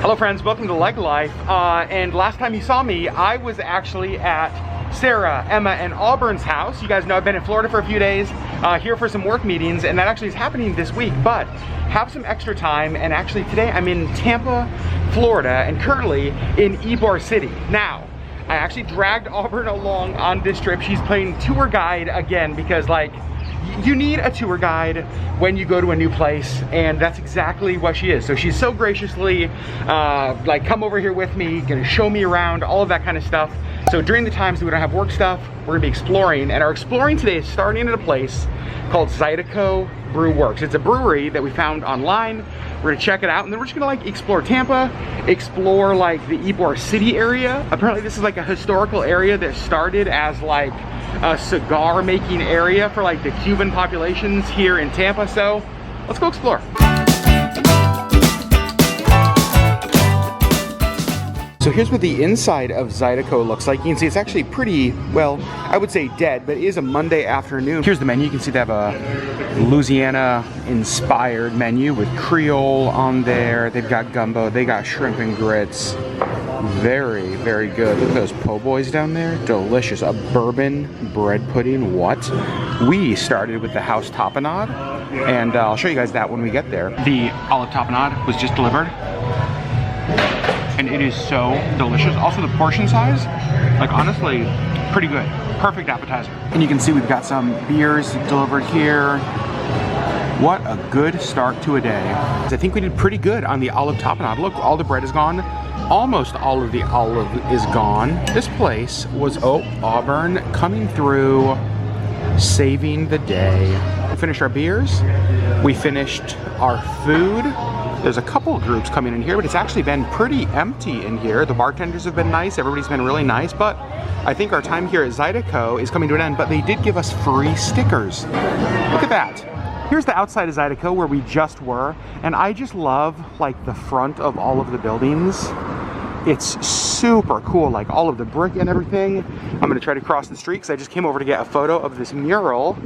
Hello friends, welcome to LeggLife. And last time you saw me, I was actually at Sarah, Emma, and Auburn's house. You guys know I've been in Florida for a few days, here for some work meetings, and that actually is happening this week, but have some extra time, and actually today I'm in Tampa, Florida, and currently in Ybor City. Now, I actually dragged Auburn along on this trip. She's playing tour guide again because, like, you need a tour guide when you go to a new place, and that's exactly what she is. So she's so graciously like, come over here with me, gonna show me around, all of that kind of stuff. So during the times that we don't have work stuff, we're gonna be exploring, and our exploring today is starting at a place called Zydeco Brew Works. It's a brewery that we found online. We're gonna check it out, and then we're just gonna like explore Tampa, explore like the Ybor City area. Apparently this is like a historical area that started as like a cigar making area for like the Cuban populations here in Tampa. So let's go explore. So here's what the inside of Zydeco looks like. You can see it's actually pretty, well, I would say dead, but it is a Monday afternoon. Here's the menu. You can see they have a Louisiana-inspired menu with Creole on there. They've got gumbo, they got shrimp and grits. Very, very good. Look at those po' boys down there. Delicious. A bourbon bread pudding. What? We started with the house tapenade, and I'll show you guys that when we get there. The olive tapenade was just delivered, and it is so delicious. Also the portion size, like honestly, pretty good. Perfect appetizer. And you can see we've got some beers delivered here. What a good start to a day. I think we did pretty good on the olive tapenade. Look, all the bread is gone. Almost all of the olive is gone. This place was, oh, Auburn coming through, saving the day. We finished our beers. We finished our food. There's a couple of groups coming in here, but it's actually been pretty empty in here. The bartenders have been nice, everybody's been really nice, but I think our time here at Zydeco is coming to an end, but they did give us free stickers. Look at that. Here's the outside of Zydeco where we just were, and I just love like the front of all of the buildings. It's super cool, like all of the brick and everything. I'm gonna try to cross the street because I just came over to get a photo of this mural.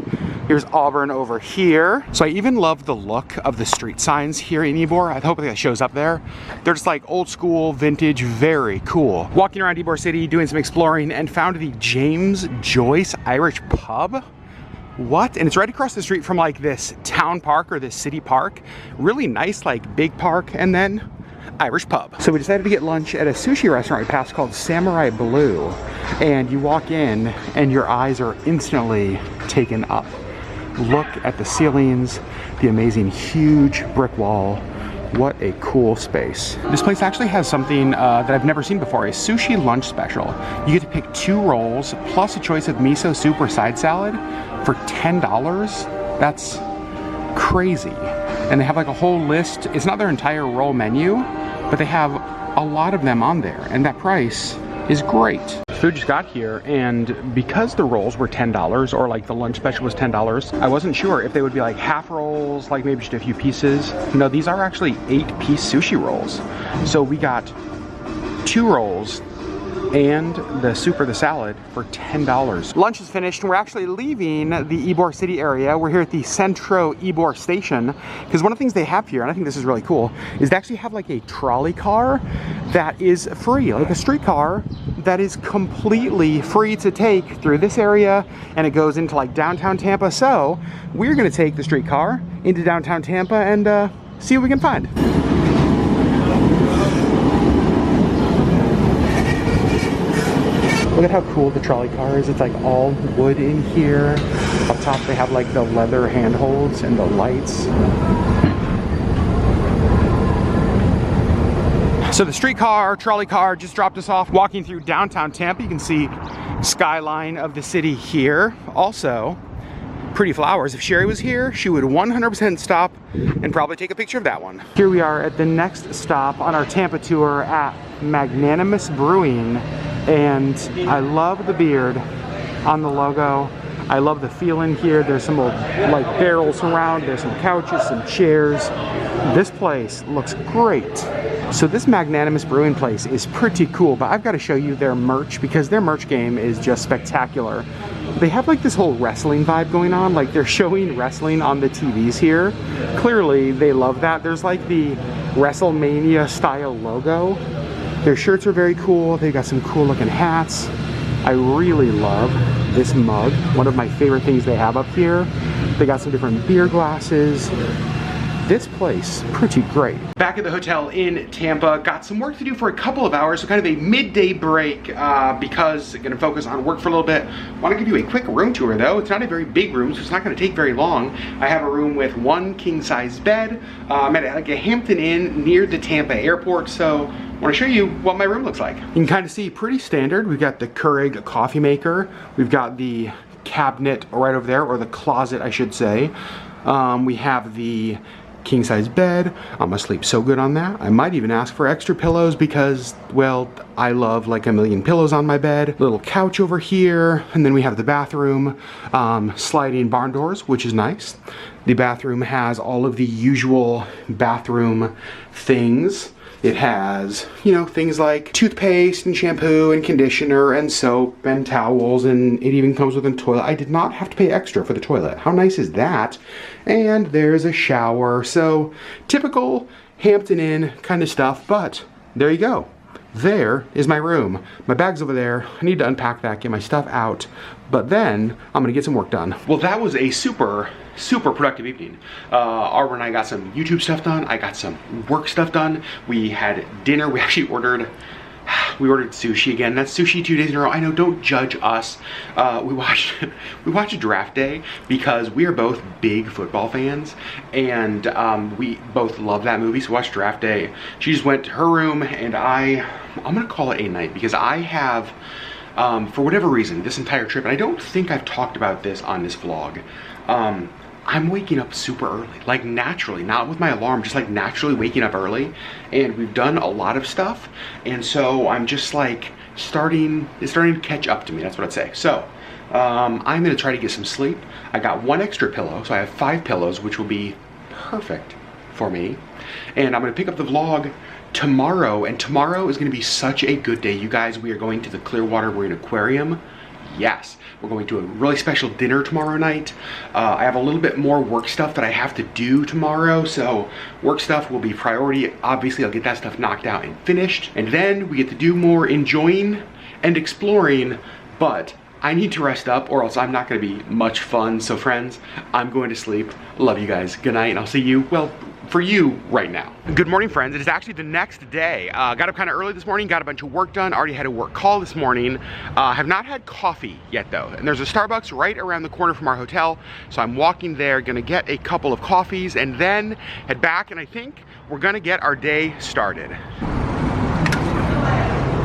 Here's Auburn over here. So I even love the look of the street signs here in Ybor. I hope that shows up there. They're just like old school, vintage, very cool. Walking around Ybor City, doing some exploring, and found the James Joyce Irish Pub. What? And it's right across the street from like this town park or this city park. Really nice, like big park, and then Irish pub. So we decided to get lunch at a sushi restaurant we passed called Samurai Blue. And you walk in and your eyes are instantly taken up. Look at the ceilings, the amazing huge brick wall. What a cool space. This place actually has something that I've never seen before, a sushi lunch special. You get to pick 2 rolls plus a choice of miso soup or side salad for $10. That's crazy. And they have like a whole list. It's not their entire roll menu, but they have a lot of them on there, and that price is great. Food just got here, and because the rolls were $10, or like the lunch special was $10, I wasn't sure if they would be like half rolls, like maybe just a few pieces. No, these are actually 8-piece sushi rolls. So we got 2 rolls and the soup or the salad for $10. Lunch is finished, and we're actually leaving the Ybor City area. We're here at the Centro Ybor station, because one of the things they have here, and I think this is really cool, is they actually have like a trolley car that is free, like a streetcar that is completely free to take through this area, and it goes into like downtown Tampa. So we're gonna take the streetcar into downtown Tampa and see what we can find. Look at how cool the trolley car is. It's like all wood in here. Up top they have like the leather handholds and the lights. So the streetcar, trolley car just dropped us off. Walking through downtown Tampa, you can see skyline of the city here. Also, pretty flowers. If Sherri was here, she would 100% stop and probably take a picture of that one. Here we are at the next stop on our Tampa tour at Magnanimous Brewing. And I love the beard on the logo. I love the feel in here. There's some old like barrels around. There's some couches, some chairs. This place looks great. So this Magnanimous Brewing place is pretty cool, but I've got to show you their merch because their merch game is just spectacular. they have like this whole wrestling vibe going on. Like they're showing wrestling on the TVs here. Clearly they love that. There's like the WrestleMania style logo. Their shirts are very cool. They got some cool looking hats. I really love this mug. One of my favorite things they have up here. They got some different beer glasses. This place, pretty great. Back at the hotel in Tampa, got some work to do for a couple of hours, so kind of a midday break because I'm gonna focus on work for a little bit. Wanna give you a quick room tour though. It's not a very big room, so it's not gonna take very long. I have a room with one king size bed. I'm at like a Hampton Inn near the Tampa airport, so I want to show you what my room looks like. You can kind of see pretty standard. We've got the Keurig coffee maker. We've got the cabinet right over there, or the closet I should say. We have the king size bed. I'm gonna sleep so good on that. I might even ask for extra pillows because, well, I love like a million pillows on my bed. Little couch over here, and then we have the bathroom, sliding barn doors, which is nice. The bathroom has all of the usual bathroom things. It has, you know, things like toothpaste and shampoo and conditioner and soap and towels, and it even comes with a toilet. I did not have to pay extra for the toilet. How nice is that? And there's a shower. So typical Hampton Inn kind of stuff, but there you go. There is my room. My bag's over there. I need to unpack that, get my stuff out, but then I'm gonna get some work done. Well, that was a super productive evening. Arbor and I got some YouTube stuff done. I got some work stuff done. We had dinner. We actually ordered sushi again. That's sushi 2 days in a row. I know, don't judge us. We watched Draft Day because we are both big football fans, and we both love that movie, so watched Draft Day. She just went to her room, and I'm gonna call it a night because I have, for whatever reason, this entire trip, and I don't think I've talked about this on this vlog, I'm waking up super early, like naturally, not with my alarm, just like naturally waking up early. And we've done a lot of stuff, and so I'm just like it's starting to catch up to me, that's what I'd say. So I'm gonna try to get some sleep. I got one extra pillow, so I have 5 pillows, which will be perfect for me. And I'm gonna pick up the vlog tomorrow, and tomorrow is gonna be such a good day, you guys. We are going to the Clearwater Marine Aquarium. Yes, we're going to a really special dinner tomorrow night. I have a little bit more work stuff that I have to do tomorrow, so work stuff will be priority. Obviously, I'll get that stuff knocked out and finished, and then we get to do more enjoying and exploring, but I need to rest up or else I'm not gonna be much fun. So friends, I'm going to sleep. Love you guys. Good night, and I'll see you, well, for you right now. Good morning, friends. It is actually the next day. Got up kind of early this morning, got a bunch of work done, already had a work call this morning. Have not had coffee yet though. And there's a Starbucks right around the corner from our hotel. So I'm walking there, gonna get a couple of coffees and then head back, and I think we're gonna get our day started.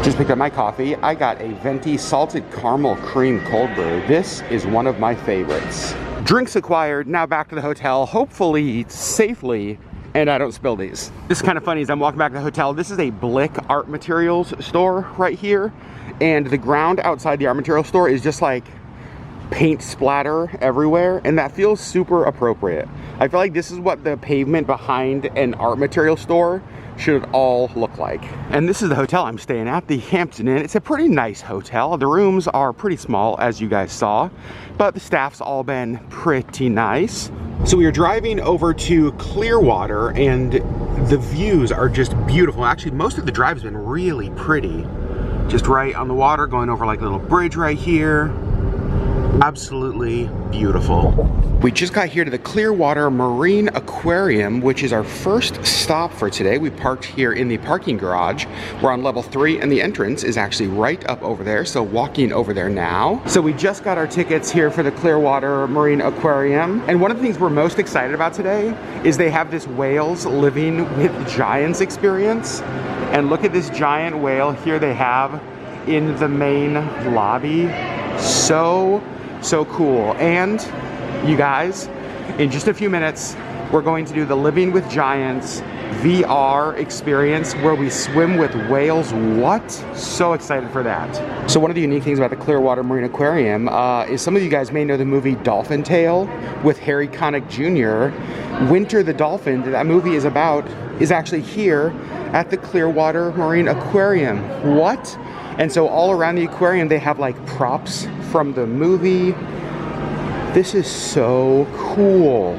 Just picked up my coffee. I got a venti salted caramel cream cold brew. This is one of my favorites. Drinks acquired, now back to the hotel, hopefully safely, and I don't spill these. This is kind of funny as I'm walking back to the hotel. This is a Blick art materials store right here, and the ground outside the art materials store is just like paint splatter everywhere, and that feels super appropriate. I feel like this is what the pavement behind an art material store should all look like. And this is the hotel I'm staying at, the Hampton Inn. It's a pretty nice hotel. The rooms are pretty small, as you guys saw, but the staff's all been pretty nice. So we are driving over to Clearwater, and the views are just beautiful. Actually, most of the drive has been really pretty. Just right on the water, going over like a little bridge right here. Absolutely beautiful. We just got here to the Clearwater Marine Aquarium, which is our first stop for today. We parked here in the parking garage. We're on level 3, and the entrance is actually right up over there, so walking over there now. So we just got our tickets here for the Clearwater Marine Aquarium, and one of the things we're most excited about today is they have this whales living with giants experience. And look at this giant whale here they have in the main lobby. So cool. And you guys, in just a few minutes, we're going to do the Living with Giants VR experience where we swim with whales. What? So excited for that. So one of the unique things about the Clearwater Marine Aquarium is some of you guys may know the movie Dolphin Tale with Harry Connick Jr. Winter the Dolphin, that movie is about, is actually here at the Clearwater Marine Aquarium. What? And so all around the aquarium, they have like props from the movie. This is so cool.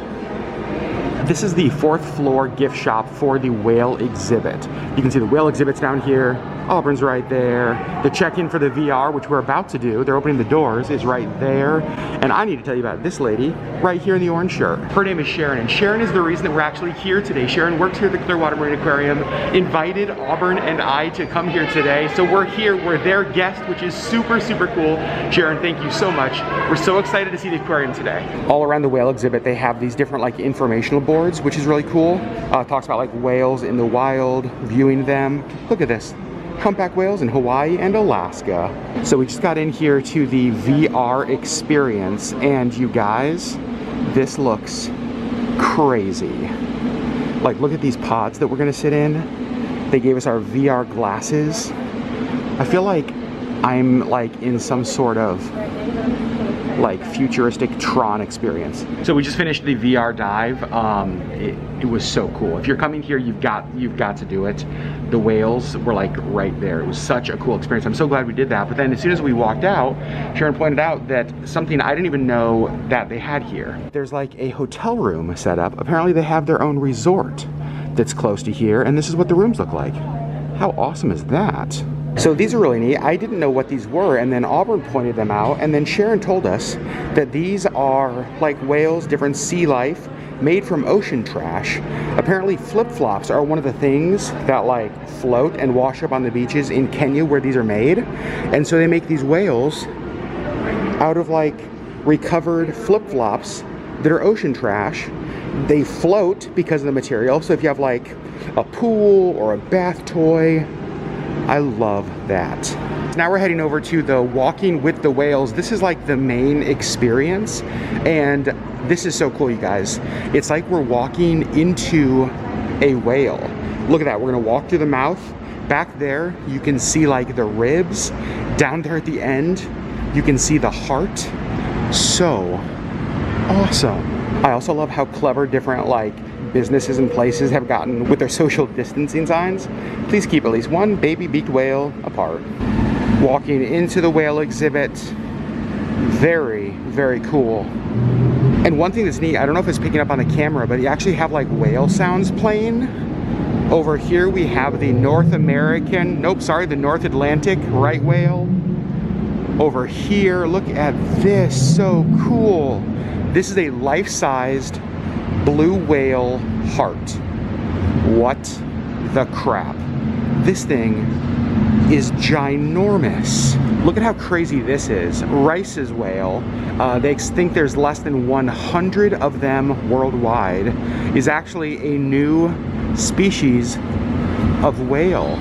This is the 4th floor gift shop for the whale exhibit. You can see the whale exhibits down here. Auburn's right there. The check-in for the VR, which we're about to do, they're opening the doors, is right there. And I need to tell you about this lady right here in the orange shirt. Her name is Sharon, and Sharon is the reason that we're actually here today. Sharon works here at the Clearwater Marine Aquarium, invited Auburn and I to come here today. So we're here, we're their guest, which is super, super cool. Sharon, thank you so much. We're so excited to see the aquarium today. All around the whale exhibit, they have these different like informational boards, which is really cool. Talks about like whales in the wild, viewing them. Look at this. Humpback whales in Hawaii and Alaska. So we just got in here to the VR experience, and you guys, this looks crazy. Like, look at these pods that we're gonna sit in. They gave us our VR glasses. I feel like I'm like in some sort of like futuristic Tron experience. So we just finished the VR dive. It was so cool. If you're coming here, you've got to do it. The whales were like right there. It was such a cool experience. I'm so glad we did that. But then as soon as we walked out, Sharon pointed out that something I didn't even know that they had here. There's like a hotel room set up. Apparently they have their own resort that's close to here, and this is what the rooms look like. How awesome is that? So these are really neat. I didn't know what these were, and then Auburn pointed them out, and then Sharon told us that these are like whales, different sea life, made from ocean trash. Apparently flip-flops are one of the things that like float and wash up on the beaches in Kenya where these are made. And so they make these whales out of like recovered flip-flops that are ocean trash. They float because of the material. So if you have like a pool or a bath toy, I love that. Now we're heading over to the walking with the whales. This is like the main experience, and this is so cool, you guys. It's like we're walking into a whale. Look at that. We're gonna walk through the mouth. Back there, you can see like the ribs. Down there at the end, you can see the heart. So awesome. I also love how clever different like businesses and places have gotten with their social distancing signs. Please keep at least one baby beaked whale apart. Walking into the whale exhibit, very, very cool. And one thing that's neat, I don't know if it's picking up on the camera, but you actually have like whale sounds playing. Over here we have the North Atlantic right whale. Over here, look at this, so cool. This is a life-sized blue whale heart. What the crap? This thing is ginormous. Look at how crazy this is. Rice's whale, they think there's less than 100 of them worldwide, is actually a new species of whale.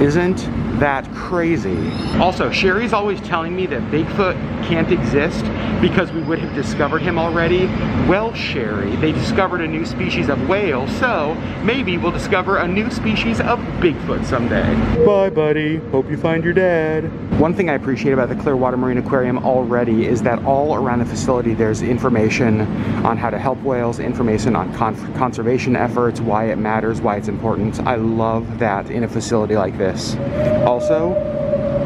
Isn't that crazy? Also, Sherry's always telling me that Bigfoot can't exist because we would have discovered him already. Well, Sherry, they discovered a new species of whale, so maybe we'll discover a new species of Bigfoot someday. Bye, buddy. Hope you find your dad. One thing I appreciate about the Clearwater Marine Aquarium already is that all around the facility there's information on how to help whales, information on conservation efforts, why it matters, why it's important. I love that in a facility like this. Also,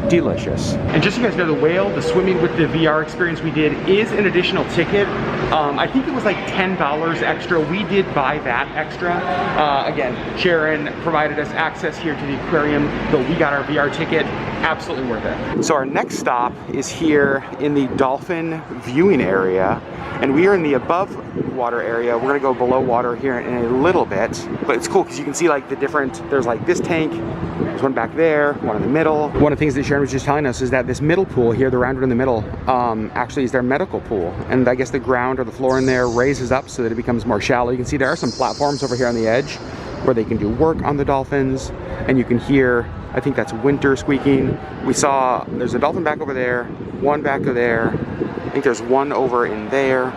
delicious. And just so you guys know, the whale, the swimming with the VR experience we did is an additional ticket. I think it was like $10 extra. We did buy that extra. Again, Sharon provided us access here to the aquarium, but we got our VR ticket. Absolutely worth it. So our next stop is here in the dolphin viewing area, and we are in the above water area. We're gonna go below water here in a little bit, but it's cool because you can see like the different, there's like this tank, there's one back there, one in the middle. One of the things that Sharon was just telling us is that this middle pool here, the round one in the middle, actually is their medical pool. And I guess the ground or the floor in there raises up so that it becomes more shallow. You can see there are some platforms over here on the edge where they can do work on the dolphins, and you can hear, I think that's winter squeaking. We saw, there's a dolphin back over there, one back over there, I think there's one over in there.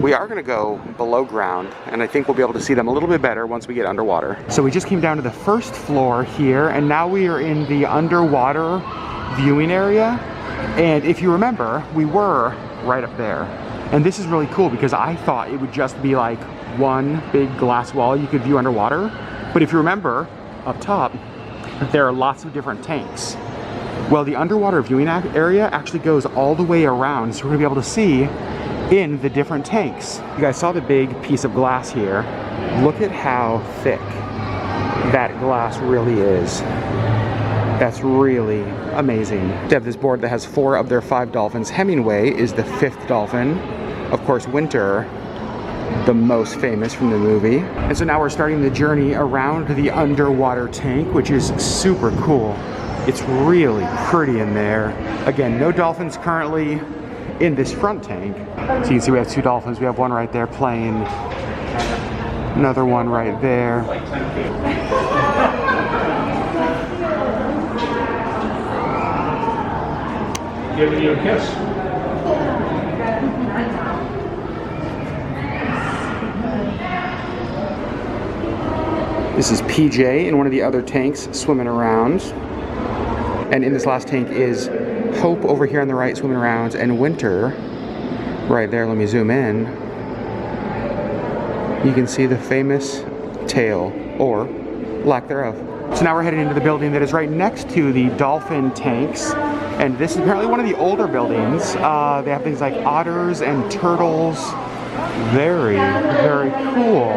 We are gonna go below ground, and I think we'll be able to see them a little bit better once we get underwater. So we just came down to the first floor here, and now we are in the underwater viewing area. And if you remember, we were right up there. And this is really cool because I thought it would just be like one big glass wall you could view underwater. But if you remember, up top, there are lots of different tanks. Well, the underwater viewing area actually goes all the way around, so we're gonna be able to see in the different tanks. You guys saw the big piece of glass here. Look at how thick that glass really is. That's really amazing. They have this board that has 4 of their 5 dolphins. Hemingway is the 5th dolphin. Of course, Winter, the most famous from the movie. And so now we're starting the journey around the underwater tank, which is super cool. It's really pretty in there. Again, no dolphins currently in this front tank. So you can see we have 2 dolphins. We have one right there playing, another one right there. Giving you a kiss. This is PJ in one of the other tanks swimming around. And in this last tank is Hope over here on the right swimming around, and Winter right there. Let me zoom in. You can see the famous tail, or lack thereof. So now we're headed into the building that is right next to the dolphin tanks. And this is apparently one of the older buildings. They have things like otters and turtles. Very, very cool.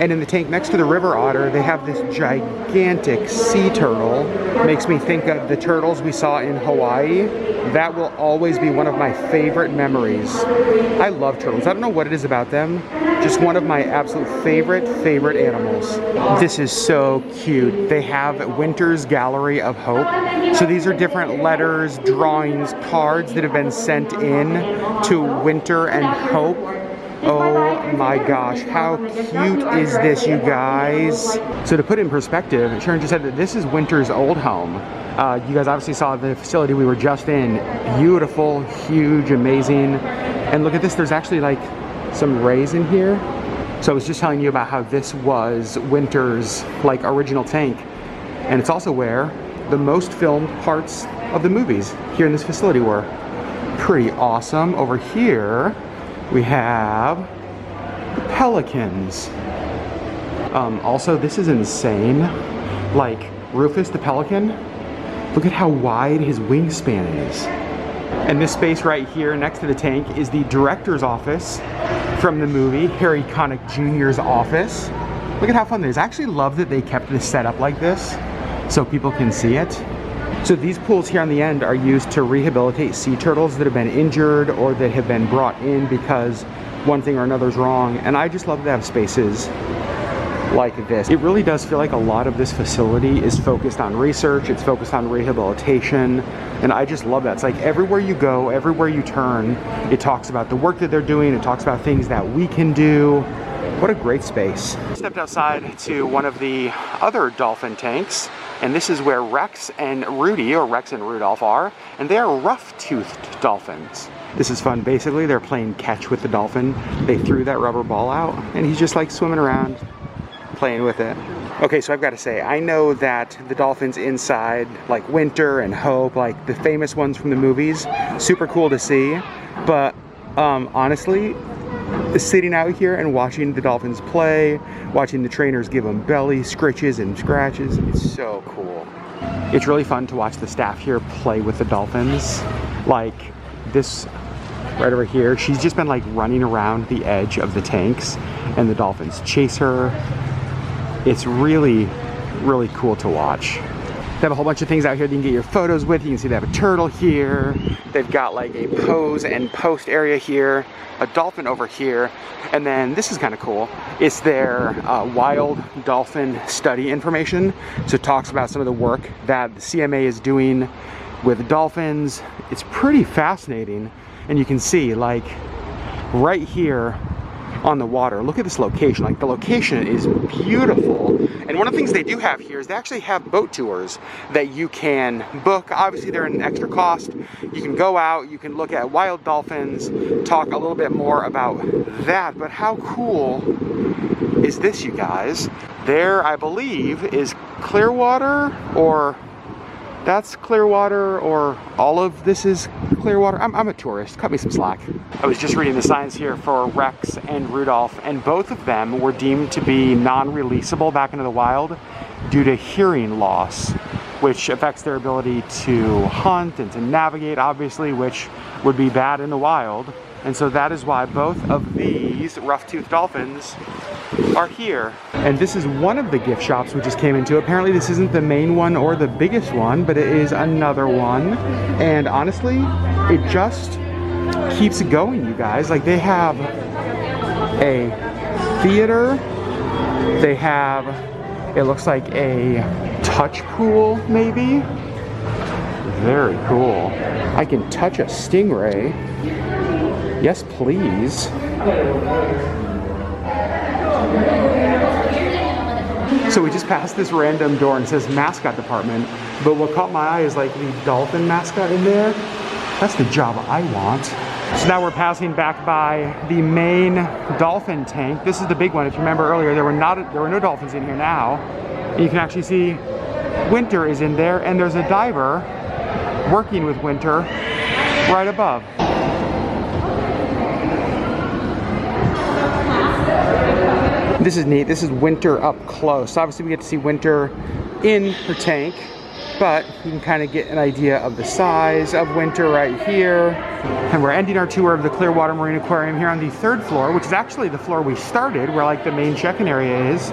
And in the tank next to the river otter, they have this gigantic sea turtle. Makes me think of the turtles we saw in Hawaii. That will always be one of my favorite memories. I love turtles. I don't know what it is about them. Just one of my absolute favorite animals. This is so cute. They have Winter's Gallery of Hope. So these are different letters, drawings, cards that have been sent in to Winter and Hope. Oh my gosh, how cute is this, you guys? So to put it in perspective, Sharon just said that this is Winter's old home. You guys obviously saw the facility we were just in. Beautiful, huge, amazing. And look at this, there's actually like some rays in here. So I was just telling you about how this was Winter's like original tank. And it's also where the most filmed parts of the movies here in this facility were. Pretty awesome. Over here, we have the pelicans. Also, this is insane. Like, Rufus the pelican, look at how wide his wingspan is. And this space right here next to the tank is the director's office from the movie, Harry Connick Jr.'s office. Look at how fun it is. I actually love that they kept this set up like this so people can see it. So these pools here on the end are used to rehabilitate sea turtles that have been injured or that have been brought in because one thing or another is wrong. And I just love to have spaces like this. It really does feel like a lot of this facility is focused on research, it's focused on rehabilitation, and I just love that. It's like everywhere you go, everywhere you turn, it talks about the work that they're doing, it talks about things that we can do. What a great space. I stepped outside to one of the other dolphin tanks, and this is where Rex and Rudy, or Rex and Rudolph, are, and they are rough-toothed dolphins. This is fun. Basically, they're playing catch with the dolphin. They threw that rubber ball out, and he's just like swimming around, playing with it. Okay, so I've got to say, I know that the dolphins inside, like Winter and Hope, like the famous ones from the movies, super cool to see, but honestly, sitting out here and watching the dolphins play, watching the trainers give them belly scritches and scratches, it's so cool. It's really fun to watch the staff here play with the dolphins. Like this right over here, she's just been like running around the edge of the tanks and the dolphins chase her. It's really, really cool to watch. They have a whole bunch of things out here that you can get your photos with. You can see they have a turtle here. They've got like a pose and post area here, a dolphin over here, and then this is kind of cool. It's their wild dolphin study information. So it talks about some of the work that the CMA is doing with dolphins. It's pretty fascinating, and you can see like right here on the water. Look at this location. Like the location is beautiful. And one of the things they do have here is they actually have boat tours that you can book. Obviously they're an extra cost. You can go out, you can look at wild dolphins, talk a little bit more about that. But how cool is this, you guys? There, I believe, is Clearwater, or that's Clearwater, or all of this is Clearwater. I'm a tourist, cut me some slack. I was just reading the signs here for Rex and Rudolph, and both of them were deemed to be non-releasable back into the wild due to hearing loss. which affects their ability to hunt and to navigate, obviously, which would be bad in the wild. And so that is why both of these rough-toothed dolphins are here. And this is one of the gift shops we just came into. Apparently this isn't the main one or the biggest one, but it is another one. And honestly, it just keeps going, you guys. Like, they have a theater, they have, it looks like a touch pool, maybe. Very cool. I can touch a stingray. Yes, please. So we just passed this random door and it says mascot department, but what caught my eye is like the dolphin mascot in there. That's the job I want. So now we're passing back by the main dolphin tank. This is the big one. If you remember earlier, there were no dolphins in here now. And you can actually see Winter is in there, and there's a diver working with Winter right above. This is neat. This is Winter up close. Obviously we get to see Winter in her tank, but you can kind of get an idea of the size of Winter right here. And we're ending our tour of the Clearwater Marine Aquarium here on the 3rd floor, which is actually the floor we started, where like the main check-in area is.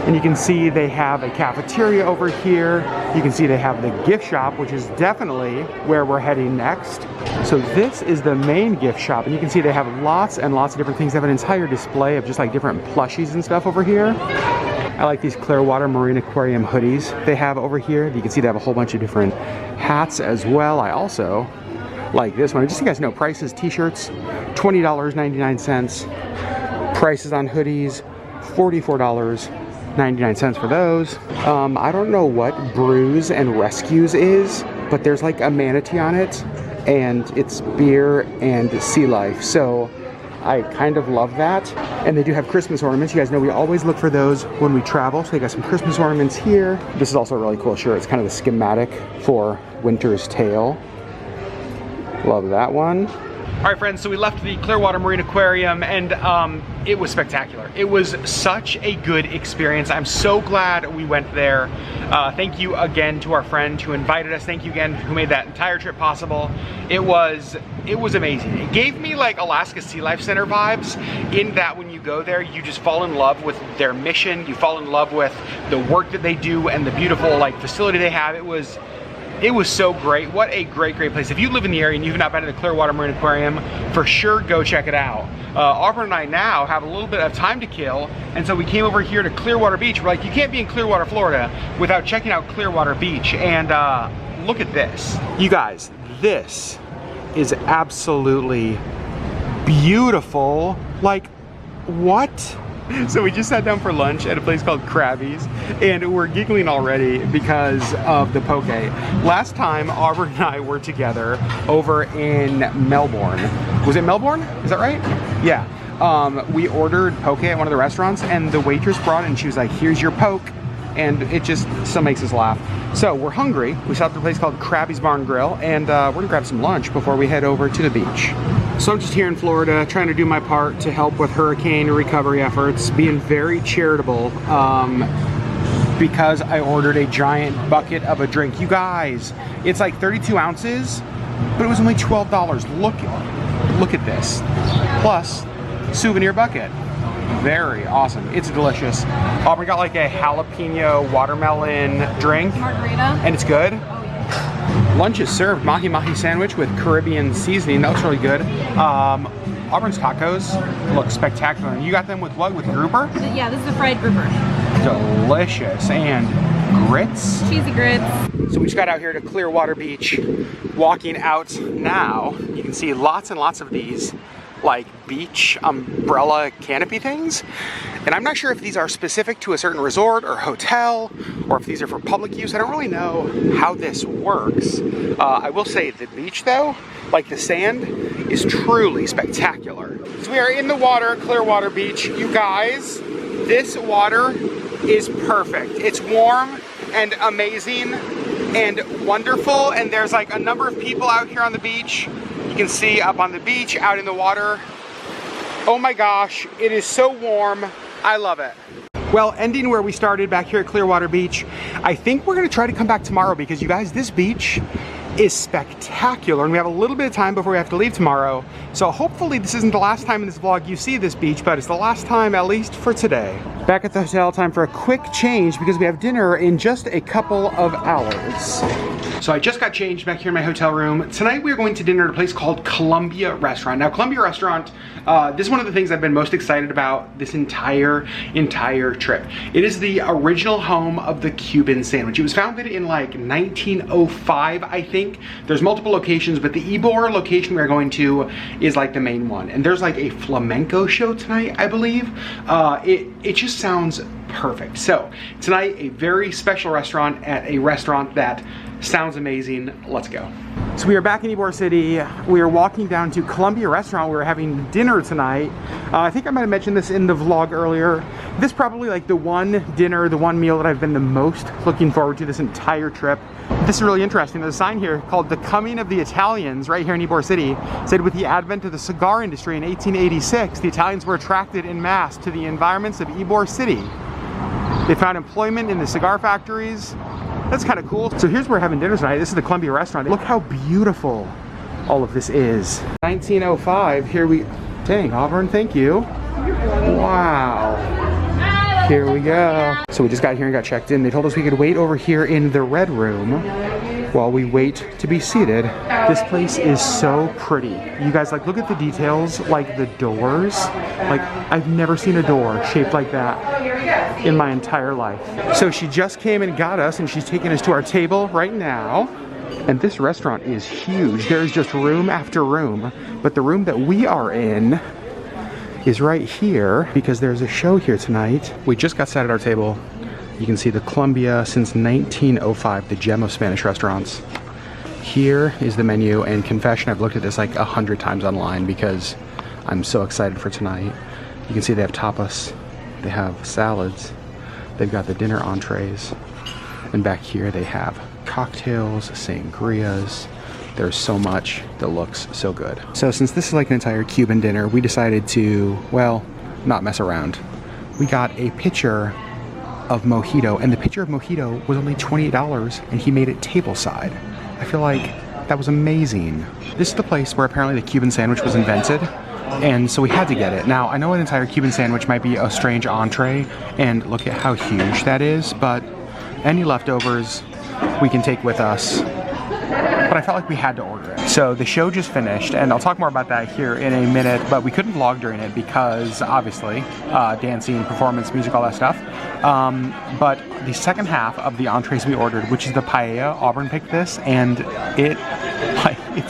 And you can see they have a cafeteria over here. You can see they have the gift shop, which is definitely where we're heading next. So this is the main gift shop, and you can see they have lots and lots of different things. They have an entire display of just like different plushies and stuff over here. I like these Clearwater Marine Aquarium hoodies they have over here. You can see they have a whole bunch of different hats as well. I also like this one. Just so you guys know, prices, t-shirts, $20.99. Prices on hoodies, $44.99 for those. I don't know what Brews and Rescues is, but there's like a manatee on it, and it's beer and sea life. So I kind of love that. And they do have Christmas ornaments. You guys know we always look for those when we travel. So they got some Christmas ornaments here. This is also a really cool shirt. It's kind of the schematic for Winter's tail. Love that one. All right, friends, so we left the Clearwater Marine Aquarium, and it was spectacular. It was such a good experience. I'm so glad we went there. Thank you again to our friend who invited us. Thank you again who made that entire trip possible. It was amazing. It gave me like Alaska Sea Life Center vibes, in that when you go there, you just fall in love with their mission. You fall in love with the work that they do and the beautiful like facility they have. It was so great. What a great place. If you live in the area and you've not been to the Clearwater Marine Aquarium, for sure go check it out. Auburn and I now have a little bit of time to kill, and so we came over here to Clearwater Beach. We're like, you can't be in Clearwater, Florida without checking out Clearwater Beach. And look at this. You guys, this is absolutely beautiful. Like, what? So we just sat down for lunch at a place called Krabby's, and we're giggling already because of the poke. Last time Auburn and I were together over in Melbourne. Was it Melbourne? Is that right? Yeah. We ordered poke at one of the restaurants, and the waitress brought it and she was like, here's your poke. And it just still makes us laugh. So we're hungry. We stopped at a place called Krabby's Bar and Grill, and we're gonna grab some lunch before we head over to the beach. So I'm just here in Florida trying to do my part to help with hurricane recovery efforts, being very charitable because I ordered a giant bucket of a drink. You guys, it's like 32 ounces, but it was only $12. Look at this. Plus, souvenir bucket. Very awesome. It's delicious. Aubrey got like a jalapeno watermelon drink. Margarita. And it's good. Oh, yeah. Lunch is served. Mahi-mahi sandwich with Caribbean seasoning. That looks really good. Auburn's tacos look spectacular. And you got them with what? With grouper? Yeah, this is a fried grouper. Delicious. And grits? Cheesy grits. So we just got out here to Clearwater Beach. Walking out now, you can see lots and lots of these like beach umbrella canopy things, and I'm not sure if these are specific to a certain resort or hotel, or if these are for public use. I don't really know how this works. I will say the beach though, like the sand, is truly spectacular. So we are in the water, Clearwater Beach. You guys, this water is perfect. It's warm and amazing and wonderful, and there's like a number of people out here on the beach. You can see up on the beach, out in the water. Oh my gosh, it is so warm. I love it. Well, ending where we started back here at Clearwater Beach, I think we're gonna try to come back tomorrow because you guys, this beach is spectacular and we have a little bit of time before we have to leave tomorrow. So hopefully this isn't the last time in this vlog you see this beach, but it's the last time at least for today. Back at the hotel, time for a quick change because we have dinner in just a couple of hours. So I just got changed back here in my hotel room. Tonight we are going to dinner at a place called Columbia Restaurant. Now Columbia Restaurant, this is one of the things I've been most excited about this entire trip. It is the original home of the Cuban sandwich. It was founded in like 1905, I think. There's multiple locations, but the Ybor location we're going to is like the main one. And there's like a flamenco show tonight, I believe. It just sounds perfect. So tonight, a very special restaurant at a restaurant that sounds amazing. Let's go. So we are back in Ybor City. We are walking down to Columbia Restaurant. We're having dinner tonight. I think I might have mentioned this in the vlog earlier. This is probably like the one dinner, the one meal that I've been the most looking forward to this entire trip. This is really interesting. There's a sign here called The Coming of the Italians right here in Ybor City. It said with the advent of the cigar industry in 1886, the Italians were attracted en masse to the environments of Ybor City. They found employment in the cigar factories. That's kind of cool. So here's where we're having dinner tonight. This is the Columbia Restaurant. Look how beautiful all of this is. 1905, here we, dang, Auburn, thank you. Wow. Here we go. So we just got here and got checked in. They told us we could wait over here in the red room while we wait to be seated. This place is so pretty. You guys, like, look at the details, like the doors. Like, I've never seen a door shaped like that in my entire life. So she just came and got us and she's taking us to our table right now. And this restaurant is huge. There's just room after room. But the room that we are in is right here because there's a show here tonight. We just got sat at our table. You can see the Columbia since 1905, the gem of Spanish restaurants. Here is the menu, and confession, I've looked at this like 100 times online because I'm so excited for tonight. You can see they have tapas, they have salads, they've got the dinner entrees, and back here they have cocktails, sangrias. There's so much that looks so good. So since this is like an entire Cuban dinner, we decided to, well, not mess around. We got a pitcher of mojito, and the pitcher of mojito was only $28, and he made it tableside. I feel like that was amazing. This is the place where apparently the Cuban sandwich was invented, and so we had to get it. Now, I know an entire Cuban sandwich might be a strange entree, and look at how huge that is, but any leftovers we can take with us. But I felt like we had to order it. So the show just finished, and I'll talk more about that here in a minute, but we couldn't vlog during it because, obviously, dancing, performance, music, all that stuff. But the second half of the entrees we ordered, which is the paella, Auburn picked this, and it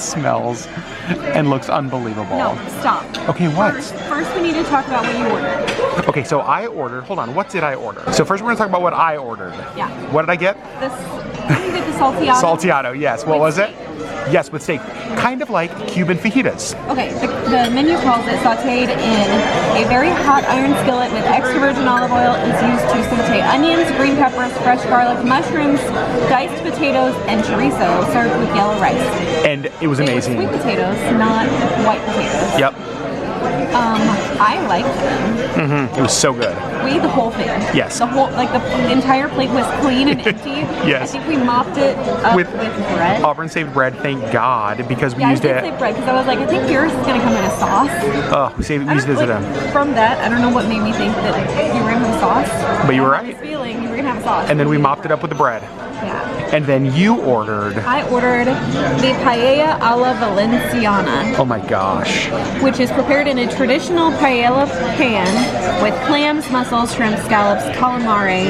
smells and looks unbelievable. No, stop. Okay, what? First we need to talk about what you ordered. Okay, so I ordered, hold on, what did I order? So first we're gonna talk about what I ordered. Yeah. What did I get? You get the salteado. Salteado, yes. What was it? Yes, with steak. Kind of like Cuban fajitas. Okay, the menu calls it sauteed in a very hot iron skillet with extra virgin olive oil is used to saute onions, green peppers, fresh garlic, mushrooms, diced potatoes, and chorizo served with yellow rice. And it was amazing. Sweet potatoes, not white potatoes. Yep. I liked them. It was so good. We ate the whole thing. Yes. The whole, like the entire plate was clean and empty. Yes. I think we mopped it up with bread. Auburn saved bread, thank God, because we used I did it. save bread because I was like, I think yours is gonna come in a sauce. Oh, we used it as a. From that, I don't know what made me think that you were gonna have a sauce. But you were I had right. this feeling you were gonna have a sauce. And then we mopped it up with the bread. Yeah. And then you ordered. I ordered the paella a la Valenciana. Oh my gosh. Which is prepared in a traditional paella pan with clams, mussels, shrimp, scallops, calamari,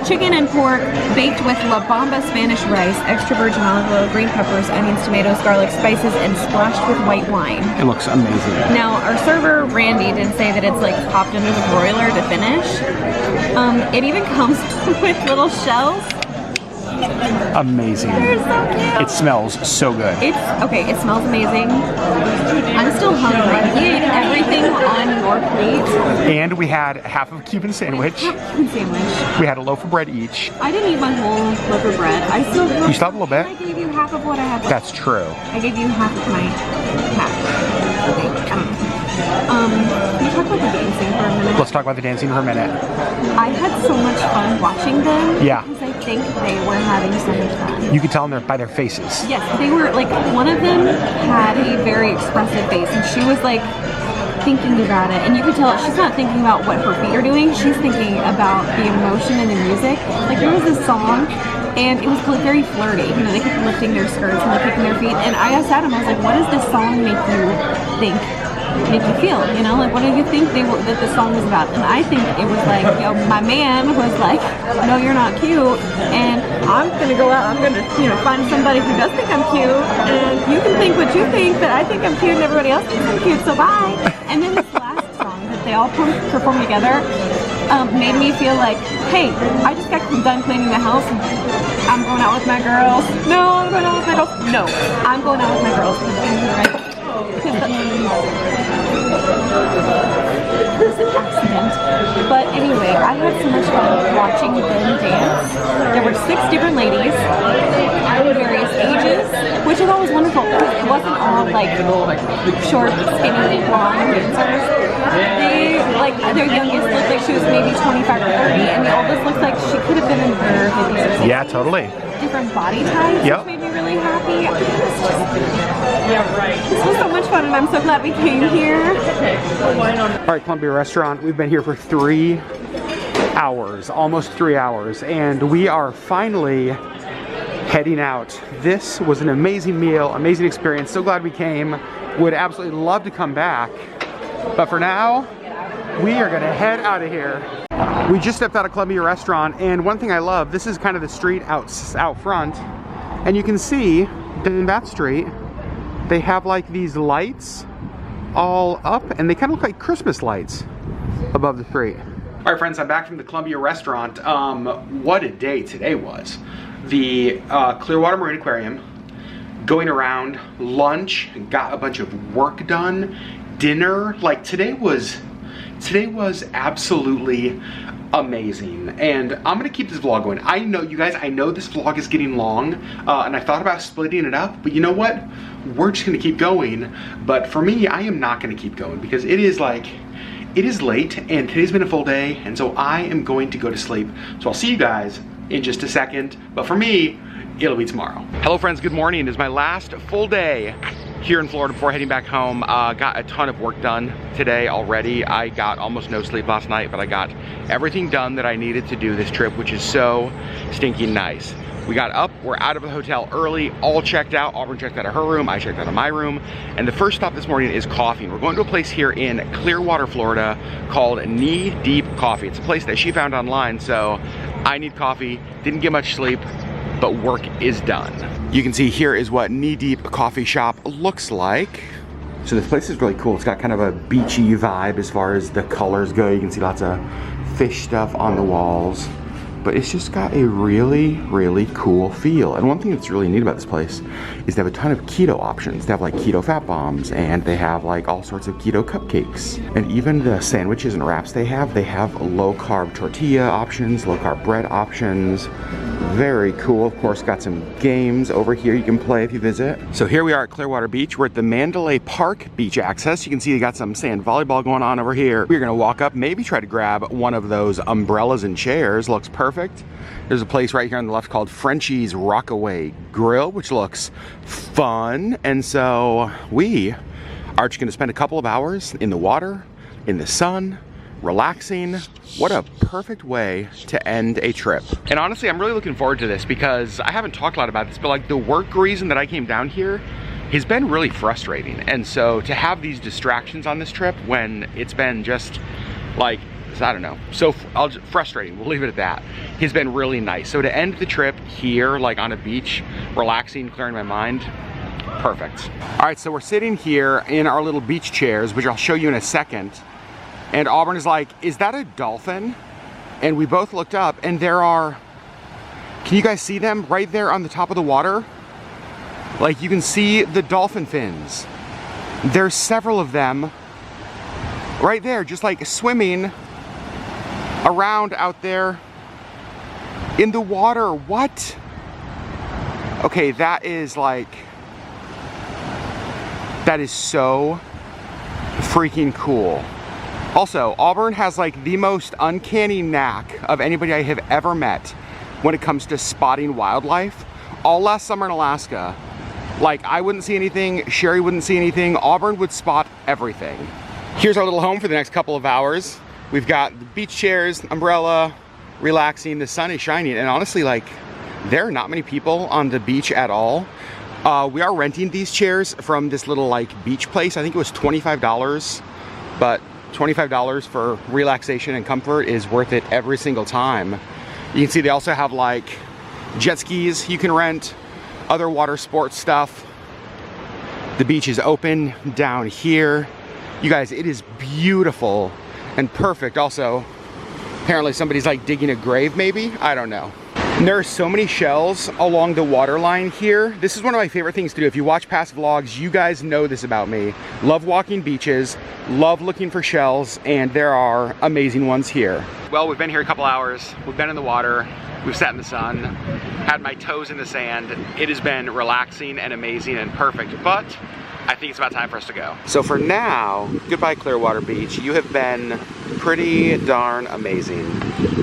chicken and pork, baked with La Bamba Spanish rice, extra virgin olive oil, green peppers, onions, tomatoes, garlic, spices, and splashed with white wine. It looks amazing. Now, our server, Randy, did say that it's like popped under the broiler to finish. It even comes with little shells. Amazing. They're so cute. It smells so good. Okay, it smells amazing. I'm still hungry. We ate everything on your plate. And we had half of a Cuban sandwich. Cuban sandwich. We had a loaf of bread each. I didn't eat my whole loaf of bread. I still have. You still have a little bit? I gave you half of what I had left. That's true. I gave you half of my half. Okay, Can you talk about the dancing for a minute? Let's talk about the dancing for a minute. I had so much fun watching them. Yeah. Because I think they were having so much fun. You could tell them by their faces. Yes, they were like, one of them had a very expressive face, and she was like thinking about it, and you could tell she's not thinking about what her feet are doing, she's thinking about the emotion and the music. Like, there was this song, and it was very flirty. You know, they kept lifting their skirts and like kicking their feet, and I asked Adam, I was like, what does this song make you think? Make you feel, you know, like what do you think that the song was about? And I think it was like, you know, my man was like, no, you're not cute, and I'm gonna go out, I'm gonna, you know, find somebody who does think I'm cute, and you can think what you think, but I think I'm cute and everybody else thinks I'm cute, so bye. And then this last song that they all performed together made me feel like, hey, I just got done cleaning the house, I'm going out with my girls. No, I'm going out with my girls. No, I'm going out with my girls. Right? It was an accident. But anyway, I had so much fun watching them dance. There were 6 different ladies, various ages, which I thought was wonderful because it wasn't all like short, skinny, blonde dancers. They, like, their youngest looked like she was maybe 25 or 30, and the oldest looked like she could have been in her 50s or 60s. Yeah, totally. Different body types, Yep. which made me really happy. This was so much fun, and I'm so glad we came here. All right, Columbia Restaurant. We've been here for 3 hours, almost 3 hours, and we are finally heading out. This was an amazing meal, amazing experience. So glad we came. Would absolutely love to come back. But for now, we are gonna head out of here. We just stepped out of Columbia Restaurant, and one thing I love, this is kind of the street out front, and you can see down that street, they have like these lights all up, and they kind of look like Christmas lights above the street. All right, friends, I'm back from the Columbia Restaurant. What a day today was. The Clearwater Marine Aquarium, going around, lunch, got a bunch of work done, dinner. Like, today was absolutely amazing, and I'm gonna keep this vlog going. I know, you guys, I know this vlog is getting long, and I thought about splitting it up, but you know what? We're just gonna keep going. But for me, I am not gonna keep going because it is late, and today's been a full day, and so I am going to go to sleep. So I'll see you guys in just a second, but for me, it'll be tomorrow. Hello, friends, good morning. It's my last full day here in Florida before heading back home. Got a ton of work done today already. I got almost no sleep last night, but I got everything done that I needed to do this trip, which is so stinking nice. We got up, we're out of the hotel early, all checked out. Auburn checked out of her room, I checked out of my room. And the first stop this morning is coffee. We're going to a place here in Clearwater, Florida called Knee Deep Coffee. It's a place that she found online, so I need coffee, didn't get much sleep, but work is done. You can see here is what Knee Deep Coffee Shop looks like. So this place is really cool. It's got kind of a beachy vibe as far as the colors go. You can see lots of fish stuff on the walls, but it's just got a really, really cool feel. And one thing that's really neat about this place is they have a ton of keto options. They have like keto fat bombs, and they have like all sorts of keto cupcakes. And even the sandwiches and wraps they have low carb tortilla options, low carb bread options. Very cool. Of course, got some games over here you can play if you visit. So here we are at Clearwater Beach. We're at the Mandalay Park beach access. You can see they got some sand volleyball going on over here. We're gonna walk up, maybe try to grab one of those umbrellas and chairs. Looks perfect. There's a place right here on the left called Frenchie's Rockaway Grill, which looks fun. And so we are just gonna spend a couple of hours in the water, in the sun, relaxing. What a perfect way to end a trip. And honestly, I'm really looking forward to this because I haven't talked a lot about this, but like the work reason that I came down here has been really frustrating. And so to have these distractions on this trip when it's been just like, I don't know, so frustrating, we'll leave it at that, has been really nice. So to end the trip here, like on a beach, relaxing, clearing my mind, perfect. All right, so we're sitting here in our little beach chairs, which I'll show you in a second. And Auburn is like, is that a dolphin? And we both looked up, and there are, can you guys see them right there on the top of the water? Like, you can see the dolphin fins. There's several of them right there, just like swimming around out there in the water. What? Okay, that is like, that is so freaking cool. Also, Auburn has like the most uncanny knack of anybody I have ever met when it comes to spotting wildlife. All last summer in Alaska, like I wouldn't see anything, Sherri wouldn't see anything, Auburn would spot everything. Here's our little home for the next couple of hours. We've got the beach chairs, umbrella, relaxing, the sun is shining, and honestly, like, there are not many people on the beach at all. We are renting these chairs from this little like beach place. I think it was $25, but $25 for relaxation and comfort is worth it every single time. You can see they also have like jet skis you can rent, other water sports stuff. The beach is open down here. You guys, it is beautiful and perfect. Also, apparently somebody's like digging a grave maybe, I don't know. And there are so many shells along the waterline here. This is one of my favorite things to do. If you watch past vlogs, you guys know this about me. Love walking beaches, love looking for shells, and there are amazing ones here. Well, we've been here a couple hours. We've been in the water. We've sat in the sun, had my toes in the sand. It has been relaxing and amazing and perfect, but I think it's about time for us to go. So for now, goodbye Clearwater Beach. You have been pretty darn amazing.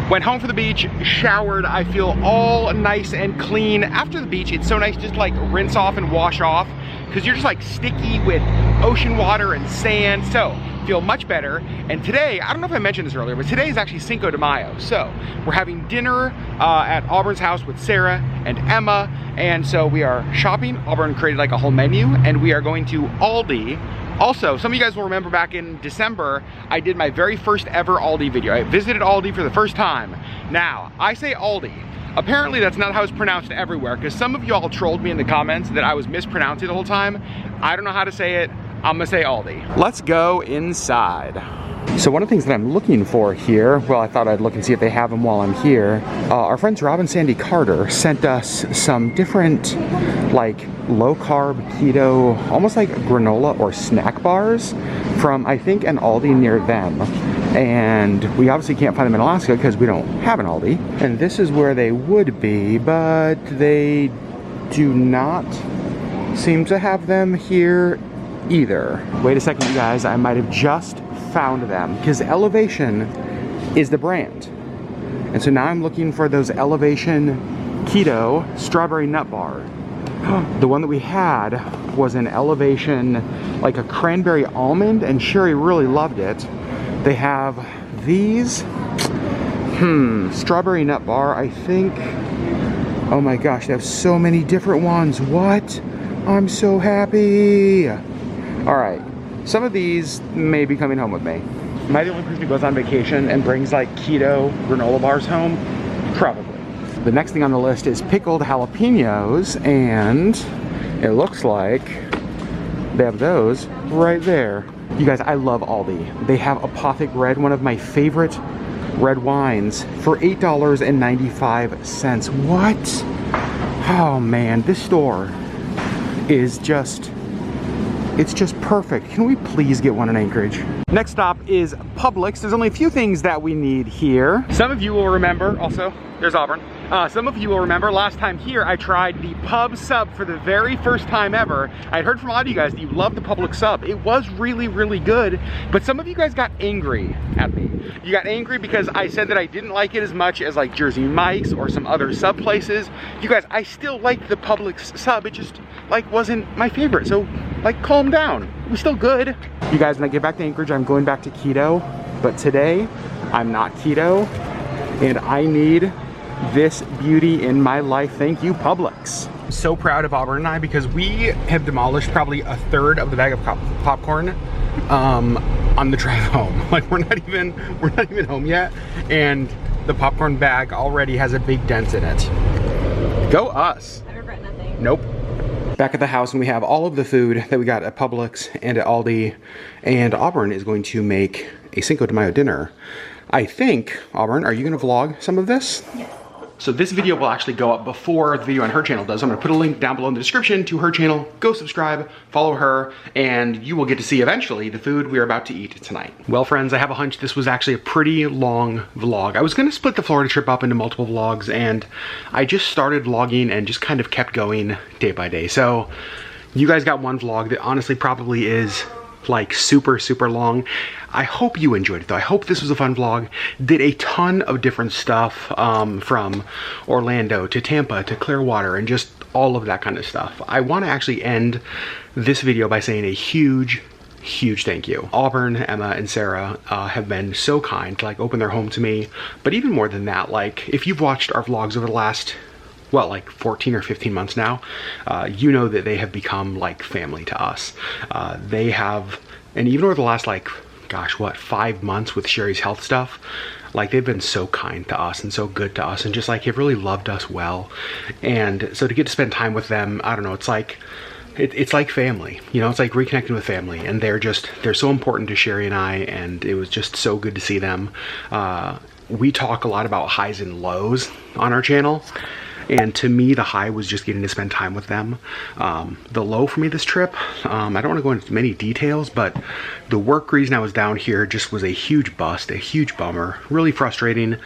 Went home from the beach, showered. I feel all nice and clean. After the beach, it's so nice just to like rinse off and wash off because you're just like sticky with ocean water and sand. So feel much better. And today, I don't know if I mentioned this earlier, but today is actually Cinco de Mayo. So we're having dinner at Auburn's house with Sarah and Emma. And so we are shopping. Auburn created like a whole menu and we are going to Aldi. Also, some of you guys will remember back in December, I did my very first ever Aldi video. I visited Aldi for the first time. Now, I say Aldi. Apparently that's not how it's pronounced everywhere because some of y'all trolled me in the comments that I was mispronouncing the whole time. I don't know how to say it. I'm gonna say Aldi. Let's go inside. So one of the things that I'm looking for here, well, I thought I'd look and see if they have them while I'm here. Our friends Rob and Sandy Carter sent us some different like low carb, keto, almost like granola or snack bars from I think an Aldi near them. And we obviously can't find them in Alaska because we don't have an Aldi. And this is where they would be, but they do not seem to have them here either. Wait a second, you guys, I might have just found them because Elevation is the brand. And so now I'm looking for those Elevation Keto Strawberry Nut Bar. The one that we had was an Elevation, like a cranberry almond, and Sherri really loved it. They have these, Strawberry Nut Bar, I think. Oh my gosh, they have so many different ones. What? I'm so happy. All right, some of these may be coming home with me. Am I the only person who goes on vacation and brings like keto granola bars home? Probably. The next thing on the list is pickled jalapenos, and it looks like they have those right there. You guys, I love Aldi. They have Apothic Red, one of my favorite red wines, for $8.95. What? Oh man, this store is just, it's just perfect. Can we please get one in Anchorage? Next stop is Publix. There's only a few things that we need here. Some of you will remember, also, there's Auburn. Some of you will remember last time here I tried the pub sub for the very first time ever. I'd heard from a lot of you guys that you love the Publix sub. It was really, really good, but some of you guys got angry at me. You got angry because I said that I didn't like it as much as like Jersey Mike's or some other sub places. You guys, I still liked the Publix sub. It just like wasn't my favorite. So like calm down. It was still good. You guys, when I get back to Anchorage, I'm going back to keto, but today I'm not keto and I need this beauty in my life. Thank you, Publix. I'm so proud of Auburn and I because we have demolished probably a third of the bag of popcorn on the drive home. Like we're not even home yet, and the popcorn bag already has a big dent in it. Go us. I regret nothing. Nope. Back at the house, and we have all of the food that we got at Publix and at Aldi, and Auburn is going to make a Cinco de Mayo dinner. I think, Auburn, are you gonna vlog some of this? Yes. So this video will actually go up before the video on her channel does. I'm gonna put a link down below in the description to her channel. Go subscribe, follow her, and you will get to see eventually the food we are about to eat tonight. Well, friends, I have a hunch this was actually a pretty long vlog. I was gonna split the Florida trip up into multiple vlogs, and I just started vlogging and just kind of kept going day by day. So you guys got one vlog that honestly probably is like super long. I hope you enjoyed it though. I hope this was a fun vlog. Did a ton of different stuff, from Orlando to Tampa to Clearwater and just all of that kind of stuff. I want to actually end this video by saying a huge thank you. Auburn, Emma, and Sarah have been so kind to like open their home to me. But even more than that, like if you've watched our vlogs over the last, well, like 14 or 15 months now, you know that they have become like family to us. They have, and even over the last like, gosh, what, 5 months with Sherri's health stuff, like they've been so kind to us and so good to us and just like have really loved us well. And so to get to spend time with them, I don't know, it's like, it's like family, you know, it's like reconnecting with family, and they're so important to Sherri and I, and it was just so good to see them. We talk a lot about highs and lows on our channel, and to me the high was just getting to spend time with them. The low for me this trip, I don't want to go into many details, but the work reason I was down here just was a huge bust, a huge bummer, really frustrating,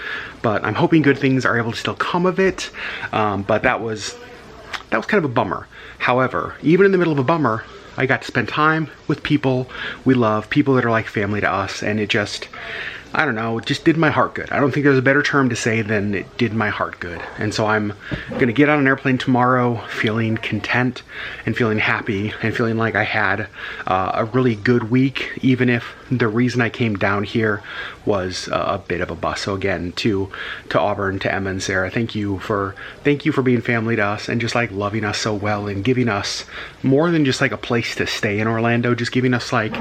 but I'm hoping good things are able to still come of it. But that was kind of a bummer. However, even in the middle of a bummer, I got to spend time with people we love, people that are like family to us, and it just, I don't know, it just did my heart good. I don't think there's a better term to say than it did my heart good. And so I'm gonna get on an airplane tomorrow feeling content and feeling happy and feeling like I had a really good week, even if the reason I came down here was a bit of a bust. So again, to Auburn, to Emma and Sarah, thank you for being family to us and just like loving us so well and giving us more than just like a place to stay in Orlando, just giving us like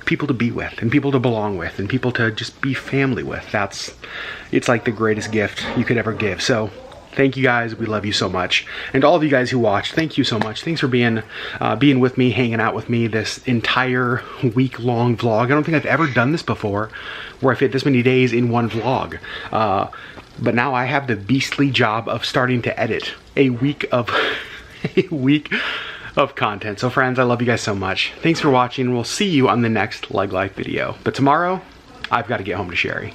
people to be with and people to belong with and people to just be family with. It's like the greatest gift you could ever give. So thank you guys, we love you so much. And all of you guys who watched, thank you so much. Thanks for being with me, hanging out with me this entire week-long vlog. I don't think I've ever done this before where I fit this many days in one vlog. But now I have the beastly job of starting to edit a week of content. So friends, I love you guys so much. Thanks for watching. We'll see you on the next LeggLife video. But tomorrow, I've got to get home to Sherri.